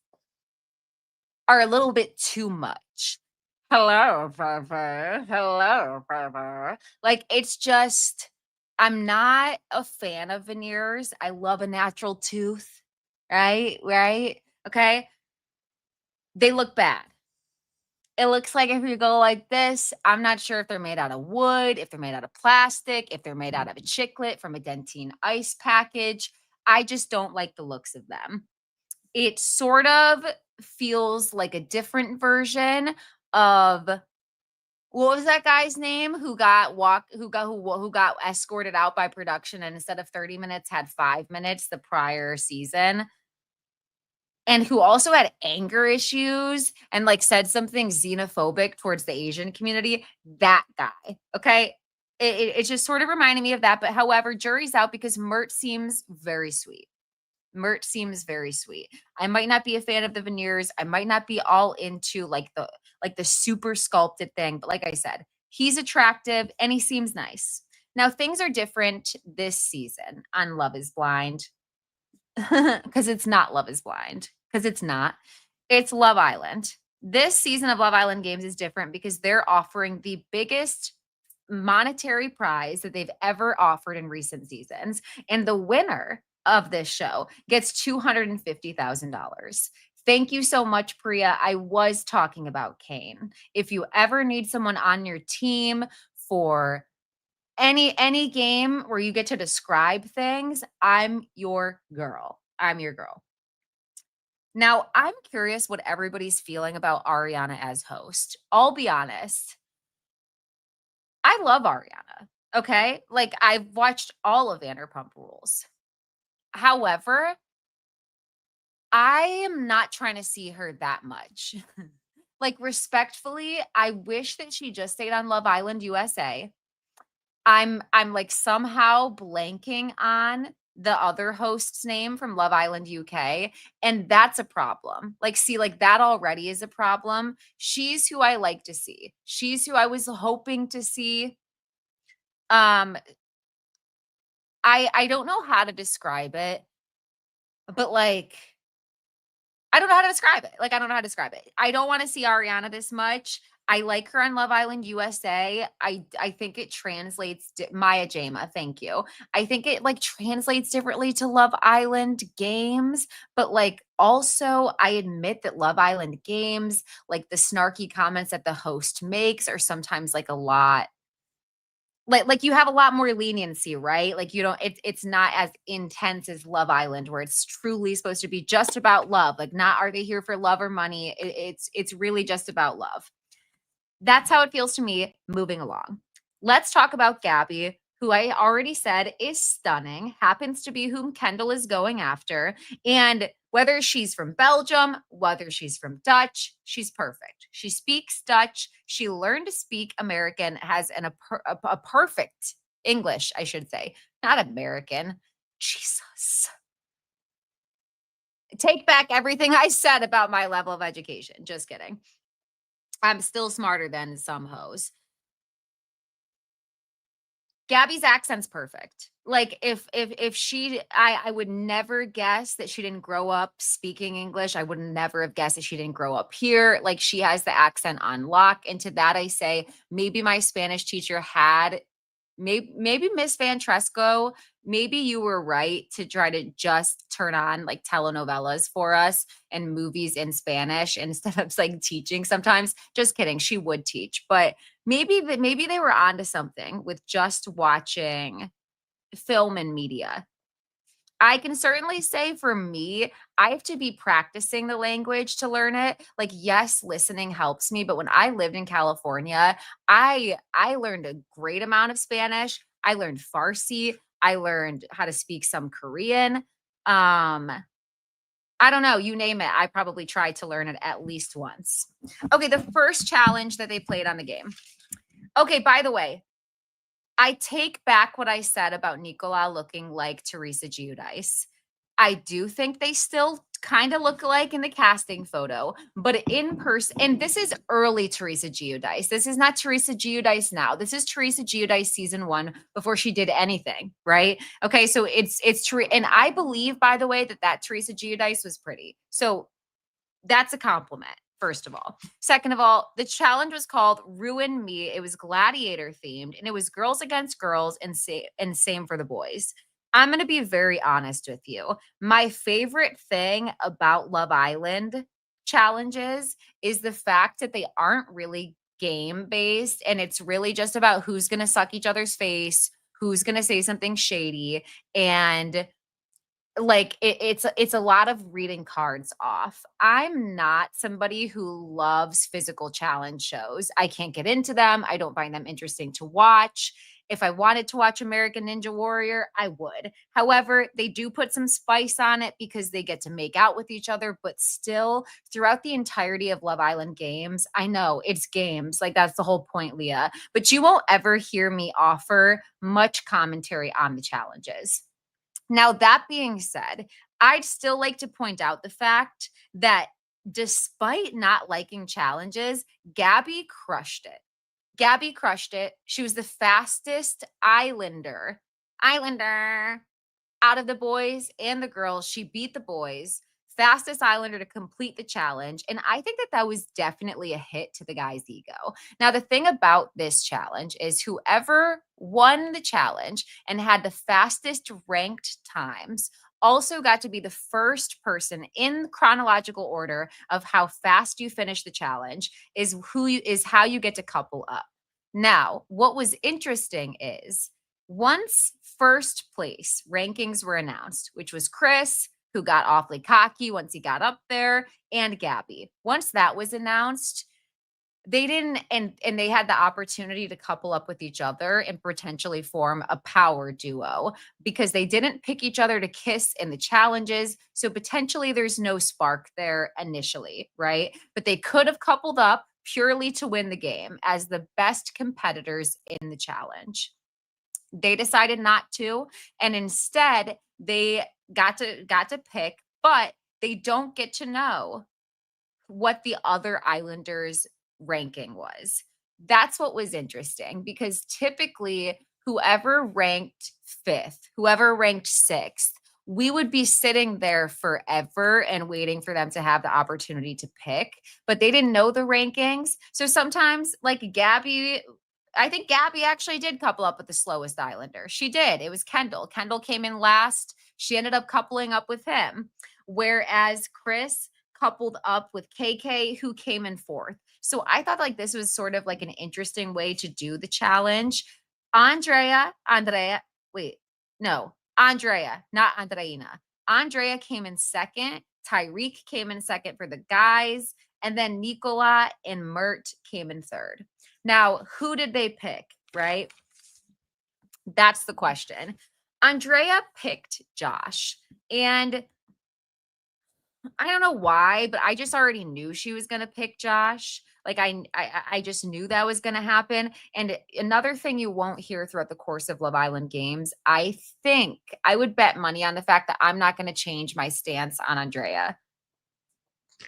are a little bit too much. Hello, Papa. Hello, Papa. Like, it's just, I'm not a fan of veneers. I love a natural tooth, right? Right? Okay. They look bad. It looks like if you go like this, I'm not sure if they're made out of wood, if they're made out of plastic, if they're made out of a chiclet from a Dentine ice package. I just don't like the looks of them. It sort of feels like a different version of what was that guy's name who got escorted out by production and instead of 30 minutes had 5 minutes the prior season, and who also had anger issues and like said something xenophobic towards the Asian community. That guy, okay? It just sort of reminded me of that. But however, jury's out because Mert seems very sweet. Mert seems very sweet. I might not be a fan of the veneers. I might not be all into like the super sculpted thing. But like I said, he's attractive and he seems nice. Now, things are different this season on Love is Blind. Because it's not Love is Blind. Because it's not. It's Love Island. This season of Love Island Games is different because they're offering the biggest monetary prize that they've ever offered in recent seasons. And the winner of this show gets $250,000. Thank you so much, Priya. I was talking about Kane. If you ever need someone on your team for any game where you get to describe things, I'm your girl. I'm your girl. Now, I'm curious what everybody's feeling about Ariana as host. I'll be honest. I love Ariana. Okay? Like, I've watched all of Vanderpump Rules. However, I am not trying to see her that much. Like, respectfully, I wish that she just stayed on Love Island USA. I'm like somehow blanking on the other host's name from Love Island UK, and that's a problem. Like, see, like that already is a problem. She's who I like to see. She's who I was hoping to see. I don't know how to describe it, but like I don't know how to describe it. Like, I don't know how to describe it. I don't want to see Ariana this much. I like her on Love Island USA. I think it translates Maya Jama, thank you. I think it like translates differently to Love Island Games, but like also I admit that Love Island Games, like the snarky comments that the host makes are sometimes like a lot. Like you have a lot more leniency, right? Like you don't, it's not as intense as Love Island, where it's truly supposed to be just about love. Like, not are they here for love or money? It's really just about love. That's how it feels to me. Moving along. Let's talk about Gabby, who I already said is stunning, happens to be whom Kendall is going after. And whether she's from Belgium, whether she's from Dutch, she's perfect. She speaks Dutch. She learned to speak American, has a perfect English, I should say. Not American. Jesus. Take back everything I said about my level of education. Just kidding. I'm still smarter than some hoes. Gabby's accent's perfect. Like if she, I would never guess that she didn't grow up speaking English. I would never have guessed that she didn't grow up here. Like, she has the accent on lock. And to that I say, maybe my Spanish teacher had, maybe Miss Van Tresco, maybe you were right to try to just turn on like telenovelas for us and movies in Spanish instead of like teaching sometimes. Just kidding. She would teach, but maybe they were onto something with just watching film and media. I can certainly say for me, I have to be practicing the language to learn it. Like, yes, listening helps me, but when I lived in California, I learned a great amount of Spanish. I learned Farsi. I learned how to speak some Korean. I don't know, you name it. I probably tried to learn it at least once. Okay, the first challenge that they played on the game. Okay, by the way, I take back what I said about Nicola looking like Teresa Giudice. I do think they still kind of look alike in the casting photo, but in person, and this is early Teresa Giudice. This is not Teresa Giudice now. This is Teresa Giudice season 1 before she did anything, right? Okay, so it's and I believe, by the way, that Teresa Giudice was pretty. So that's a compliment. First of all. Second of all, the challenge was called Ruin Me. It was gladiator themed, and it was girls against girls and same for the boys. I'm going to be very honest with you. My favorite thing about Love Island challenges is the fact that they aren't really game based, and it's really just about who's going to suck each other's face, who's going to say something shady, and like it's a lot of reading cards off. I'm not somebody who loves physical challenge shows. I can't get into them. I don't find them interesting to watch. If I wanted to watch American Ninja Warrior, I would. However, they do put some spice on it because they get to make out with each other, but still throughout the entirety of Love Island Games, I know it's games. Like, that's the whole point, Leah, but you won't ever hear me offer much commentary on the challenges. Now, that being said, I'd still like to point out the fact that despite not liking challenges, Gabby crushed it. Gabby crushed it. She was the fastest Islander out of the boys and the girls. She beat the boys. Fastest Islander to complete the challenge. And I think that was definitely a hit to the guy's ego. Now, the thing about this challenge is whoever won the challenge and had the fastest ranked times also got to be the first person in chronological order of how fast you finish the challenge is how you get to couple up. Now, what was interesting is once first place rankings were announced, which was Chris, who got awfully cocky once he got up there, and Gabby. Once that was announced, they didn't, and they had the opportunity to couple up with each other and potentially form a power duo because they didn't pick each other to kiss in the challenges. So potentially there's no spark there initially, right? But they could have coupled up purely to win the game as the best competitors in the challenge. They decided not to, and instead they got to pick, but they don't get to know what the other Islanders' ranking was. That's what was interesting because typically whoever ranked 5th, whoever ranked 6th, we would be sitting there forever and waiting for them to have the opportunity to pick, but they didn't know the rankings. So sometimes, like Gabby, I think Gabby actually did couple up with the slowest Islander. She did. It was Kendall. Kendall came in last. She ended up coupling up with him. Whereas Chris coupled up with KK, who came in 4th. So I thought like this was sort of like an interesting way to do the challenge. Andrea, not Andreina. Andrea came in 2nd. Tyreek came in 2nd for the guys. And then Nicola and Mert came in 3rd. Now, who did they pick, right? That's the question. Andrea picked Josh. And I don't know why, but I just already knew she was going to pick Josh. Like I just knew that was going to happen. And another thing you won't hear throughout the course of Love Island games, I think I would bet money on the fact that I'm not going to change my stance on Andrea.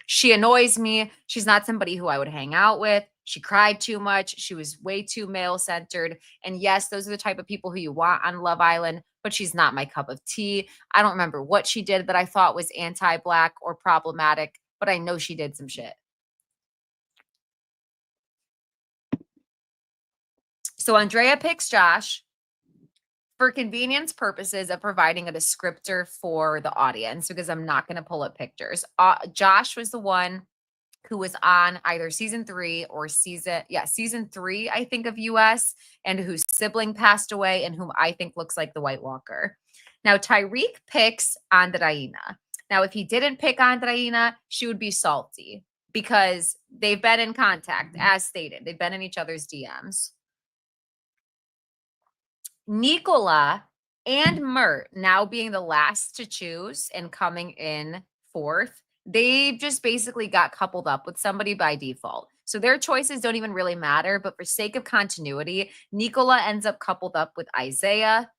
She annoys me. She's not somebody who I would hang out with. She cried too much. She was way too male-centered. And yes, those are the type of people who you want on Love Island, but she's not my cup of tea. I don't remember what she did that I thought was anti-Black or problematic, but I know she did some shit. So Andrea picks Josh for convenience purposes of providing a descriptor for the audience because I'm not going to pull up pictures. Josh was the one who was on either season 3 or season 3, I think, of US, and whose sibling passed away and whom I think looks like the White Walker. Now, Tyreek picks Andreina. Now, if he didn't pick Andreina, she would be salty because they've been in contact, as stated. They've been in each other's DMs. Nicola and Mert, now being the last to choose and coming in 4th, they just basically got coupled up with somebody by default. So their choices don't even really matter. But for sake of continuity, Nicola ends up coupled up with Isaiah.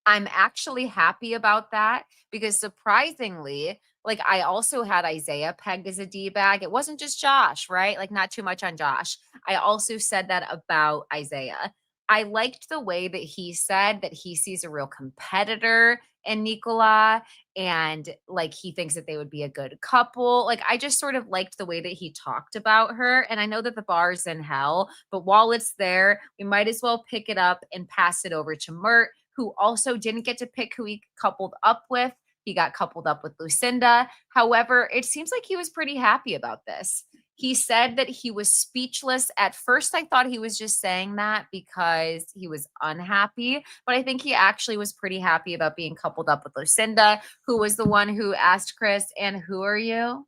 I'm actually happy about that because surprisingly, like I also had Isaiah pegged as a D-bag. It wasn't just Josh, right? Like not too much on Josh. I also said that about Isaiah. I liked the way that he said that he sees a real competitor in Nicola and like he thinks that they would be a good couple. Like I just sort of liked the way that he talked about her. And I know that the bar's in hell, but while it's there, we might as well pick it up and pass it over to Mert, who also didn't get to pick who he coupled up with. He got coupled up with Lucinda. However, it seems like he was pretty happy about this. He said that he was speechless. At first, I thought he was just saying that because he was unhappy, but I think he actually was pretty happy about being coupled up with Lucinda, who was the one who asked Chris, and who are you?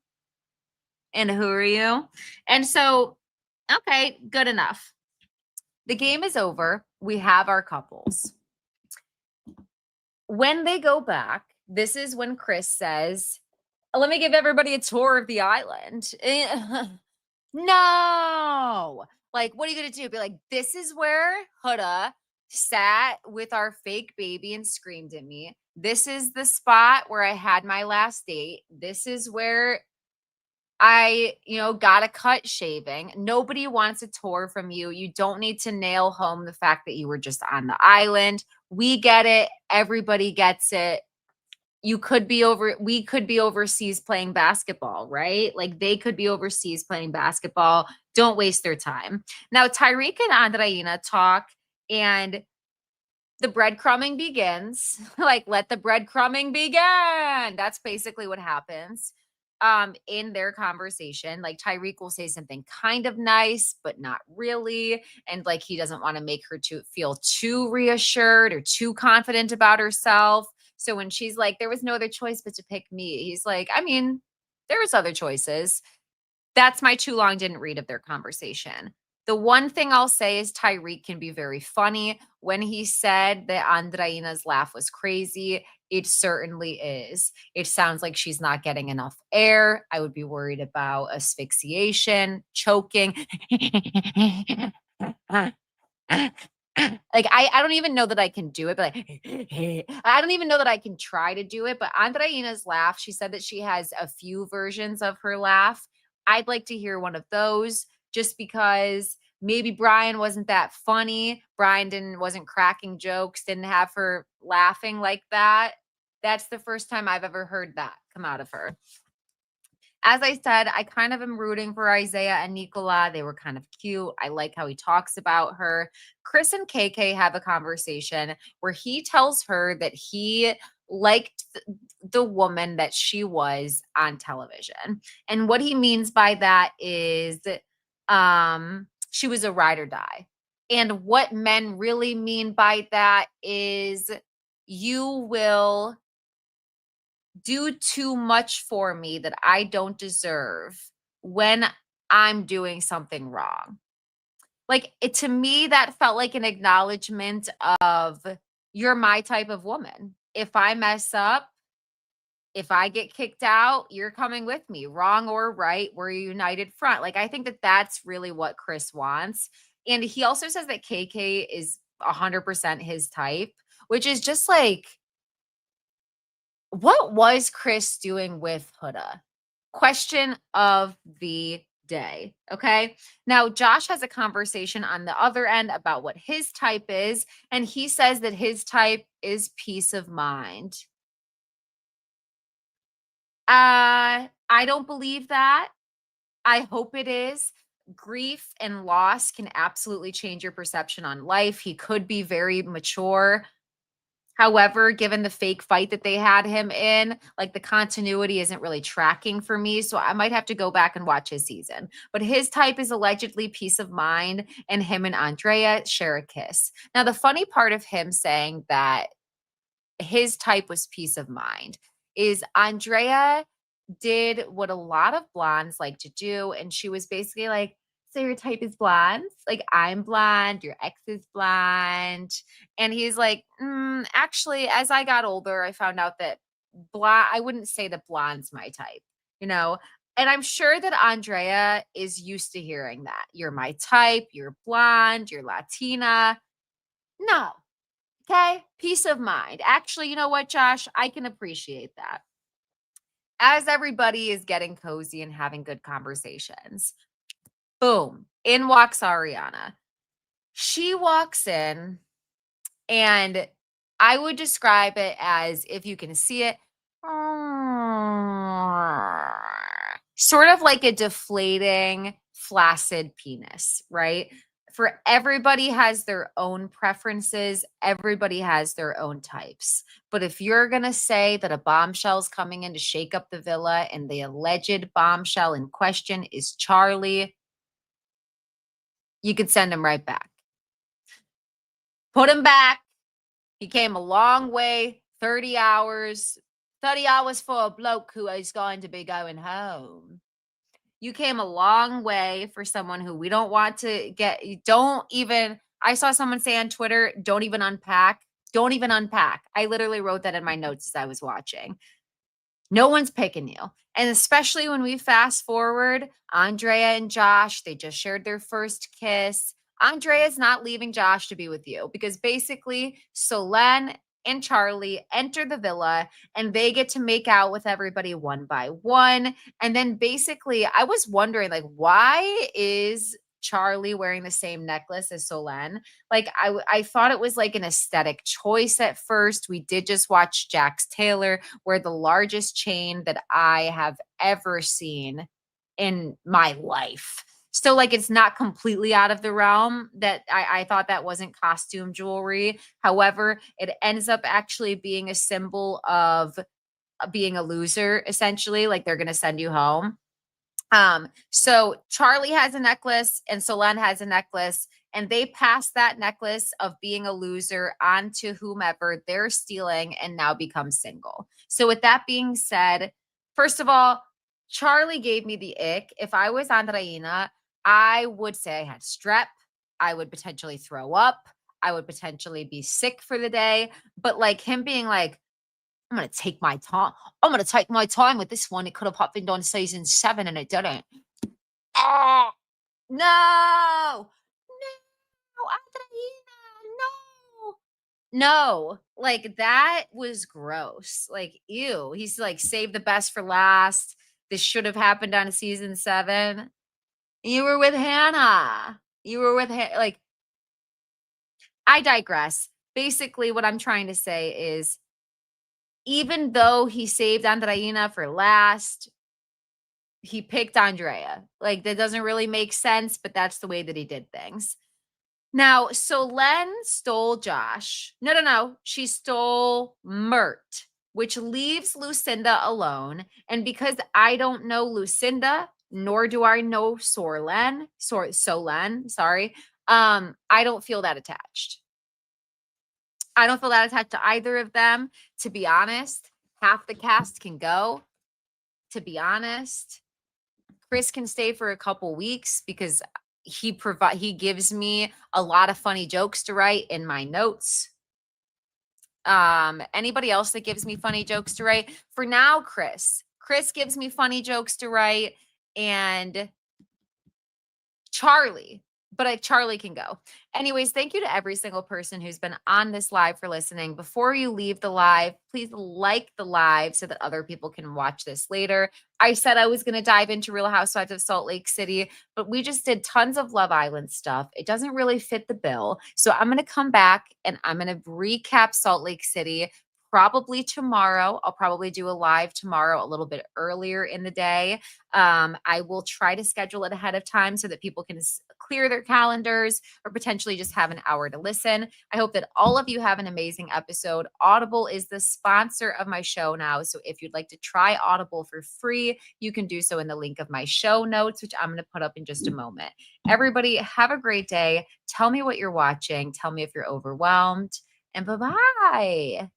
And who are you? And so, okay, good enough. The game is over. We have our couples. When they go back, this is when Chris says, let me give everybody a tour of the island. No. Like, what are you going to do? Be like, this is where Huda sat with our fake baby and screamed at me. This is the spot where I had my last date. This is where I, got a cut shaving. Nobody wants a tour from you. You don't need to nail home the fact that you were just on the island. We get it. Everybody gets it. We could be overseas playing basketball, right? Like they could be overseas playing basketball. Don't waste their time. Now, Tyreek and Andreina talk and the breadcrumbing begins. Like, let the breadcrumbing begin. That's basically what happens in their conversation. Like Tyreek will say something kind of nice, but not really. And like, he doesn't want to make her feel too reassured or too confident about herself. So when she's like, there was no other choice but to pick me, he's like, I mean, there was other choices. that's my too long didn't read of their conversation. The one thing I'll say is Tyreek can be very funny. When he said that Andreina's laugh was crazy, it certainly is. It sounds like she's not getting enough air. I would be worried about asphyxiation, choking. Like, I don't even know that I can do it, but I don't even know that I can try to do it. But Andreina's laugh, she said that she has a few versions of her laugh. I'd like to hear one of those, just because maybe Brian wasn't that funny. Brian wasn't cracking jokes, didn't have her laughing like that. That's the first time I've ever heard that come out of her. As I said, I kind of am rooting for Isaiah and Nicola. They were kind of cute. I like how he talks about her. Chris and KK have a conversation where he tells her that he liked the woman that she was on television. And what he means by that is she was a ride or die. And what men really mean by that is you will do too much for me that I don't deserve when I'm doing something wrong. Like, to me, that felt like an acknowledgement of, you're my type of woman. If I mess up, if I get kicked out, you're coming with me, wrong or right, we're a united front. Like, I think that that's really what Chris wants. And he also says that KK is 100% his type, which is just like, what was Chris doing with Huda? Question of the day. Okay. Now, Josh has a conversation on the other end about what his type is. And he says that his type is peace of mind. I don't believe that. I hope it is. Grief and loss can absolutely change your perception on life. He could be very mature. However, given the fake fight that they had him in, like, the continuity isn't really tracking for me. So I might have to go back and watch his season. But his type is allegedly peace of mind, and him and Andrea share a kiss. Now, the funny part of him saying that his type was peace of mind is Andrea did what a lot of blondes like to do. And she was basically like, so your type is blondes? Like, I'm blonde, your ex is blonde. And he's like, actually, as I got older, I found out that I wouldn't say that blonde's my type, you know? And I'm sure that Andrea is used to hearing that. You're my type, you're blonde, you're Latina. No. Okay. Peace of mind. Actually, you know what, Josh? I can appreciate that. As everybody is getting cozy and having good conversations, boom, in walks Ariana. She walks in, and I would describe it as, if you can see it, sort of like a deflating, flaccid penis, right? For everybody has their own preferences. Everybody has their own types. But if you're going to say that a bombshell's coming in to shake up the villa and the alleged bombshell in question is Charlie, you could send him right back. Put him back. He came a long way, 30 hours. 30 hours for a bloke who is going to be going home. You came a long way for someone who we don't want to get. I saw someone say on Twitter, don't even unpack. Don't even unpack. I literally wrote that in my notes as I was watching. No one's picking you. And especially when we fast forward, Andrea and Josh, they just shared their first kiss. Andrea's not leaving Josh to be with you, because basically Solenn and Charlie enter the villa and they get to make out with everybody one by one. And then basically I was wondering, like, why is Charlie wearing the same necklace as Solenn? Like, I thought it was like an aesthetic choice at first. We did just watch Jax Taylor wear the largest chain that I have ever seen in my life. So, like, it's not completely out of the realm that I thought that wasn't costume jewelry. However, it ends up actually being a symbol of being a loser, essentially. Like, they're going to send you home. So Charlie has a necklace and Solenn has a necklace, and they pass that necklace of being a loser on to whomever they're stealing and now become single. So with that being said, first of all, Charlie gave me the ick. If I was Andreina, I would say I had strep. I would potentially throw up. I would potentially be sick for the day. But like him being like, I'm going to take my time. I'm going to take my time with this one. It could have happened on season 7 and it didn't. Oh, no. No, Andreina, no. No, like that was gross. Like, ew. He's like, save the best for last. This should have happened on season 7. You were with Hannah. You were with like, I digress. Basically, what I'm trying to say is, even though he saved Andreina for last, he picked Andrea. Like, that doesn't really make sense, but that's the way that he did things. Now, so Len stole Josh. No. She stole Mert, which leaves Lucinda alone. And because I don't know Lucinda, nor do I know Solen, sorry. I don't feel that attached. I don't feel that attached to either of them. To be honest, half the cast can go. To be honest, Chris can stay for a couple weeks because he gives me a lot of funny jokes to write in my notes. Anybody else that gives me funny jokes to write? For now, Chris gives me funny jokes to write, and Charlie. But Charlie can go. Anyways, thank you to every single person who's been on this live for listening. Before you leave the live, please like the live so that other people can watch this later. I said I was going to dive into Real Housewives of Salt Lake City, but we just did tons of Love Island stuff. It doesn't really fit the bill. So I'm going to come back and I'm going to recap Salt Lake City probably tomorrow. I'll probably do a live tomorrow a little bit earlier in the day. I will try to schedule it ahead of time so that people can clear their calendars or potentially just have an hour to listen. I hope that all of you have an amazing episode. Audible is the sponsor of my show now. So if you'd like to try Audible for free, you can do so in the link of my show notes, which I'm going to put up in just a moment. Everybody, have a great day. Tell me what you're watching. Tell me if you're overwhelmed. And bye-bye.